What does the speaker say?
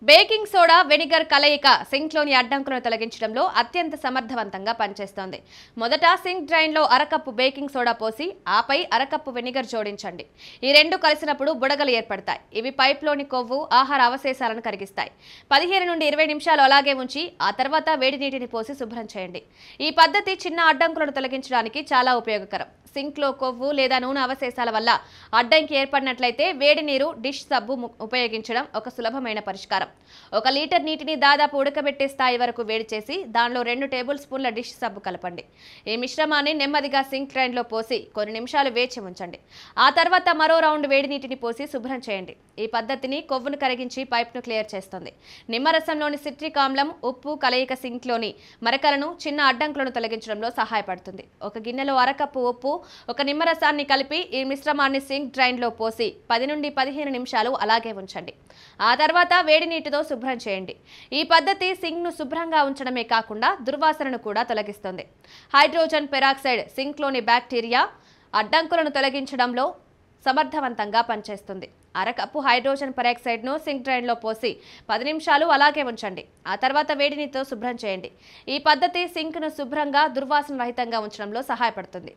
Baking soda, vinegar కలయిక సింక్లోని అడ్డంకులను తొలగించడంలో అత్యంత సమర్థవంతంగా పనిచేస్తోంది. మొదట సింక్ డ్రైన్లో అరకప్పు బేకింగ్ సోడా పోసి ఆపై అరకప్పు వెనిగర్ జోడించండి. ఈ రెండు కలిసినప్పుడు బుడగలు ఏర్పడతాయి. ఇవి పైప్లోని కొవ్వు, ఆహార అవశేషాలను కరిగిస్తాయి. 15 నుండి 20 నిమిషాలు అలాగే ఉంచి ఆ తర్వాత వేడి నీటిని పోసి శుభ్రం చేయండి. ఈ పద్ధతి చిన్న అడ్డంకులను తొలగించడానికి చాలా ఉపయోగకరం. సింక్లో కొవ్వు లేదా నూనె అవశేషాల వల్ల అడ్డంకి ఏర్పడినట్లయితే వేడి నీరు, డిష్ సబ్బు ఉపయోగించడం ఒక సులభమైన పరిష్కారం. 1 లీటర్ నీటిని దాదాపు ఉడకబెట్టే స్థాయి వరకు వేడి చేసి దానిలో 2 టేబుల్ స్పూన్ల డిష్ సబ్బు కలపండి. ఈ మిశ్రమాన్ని నెమ్మదిగా సింక్ డ్రైన్లో పోసి కొన్ని నిమిషాలు వేచి ఉంచండి. ఆ తర్వాత మరో రౌండ్ వేడి నీటిని పోసి శుభ్రం చేయండి. ఈ పద్ధతిని కొవ్వును కరిగించి పైప్ను క్లియర్ చేస్తుంది. నిమ్మరసంలోని సిట్రిక్ ఆమ్లం, ఉప్పు కలయిక సింక్లోని మరకలను, చిన్న అడ్డంకులను తొలగించడంలో సహాయపడుతుంది. ఒక గిన్నెలో అరకప్పు ఉప్పు, 1 నిమ్మరసాన్ని కలిపి ఈ మిశ్రమాన్ని సింక్ డ్రైన్లో పోసి 10 నుండి 15 నిమిషాలు అలాగే ఉంచండి. ఆ తర్వాత వేడి నీటితో శుభ్రం చేయండి. ఈ పద్ధతి సింక్ను శుభ్రంగా ఉంచడమే కాకుండా దుర్వాసనను కూడా తొలగిస్తుంది. హైడ్రోజన్ పెరాక్సైడ్ సింక్లోని బ్యాక్టీరియా, అడ్డంకులను తొలగించడంలో సమర్థవంతంగా పనిచేస్తుంది. అరకప్పు హైడ్రోజన్ పెరాక్సైడ్ను సింక్ డ్రైన్లో పోసి 10 నిమిషాలు అలాగే ఉంచండి. ఆ తర్వాత వేడి నీటితో శుభ్రం చేయండి. ఈ పద్ధతి సింక్ను శుభ్రంగా, దుర్వాసన రహితంగా ఉంచడంలో సహాయపడుతుంది.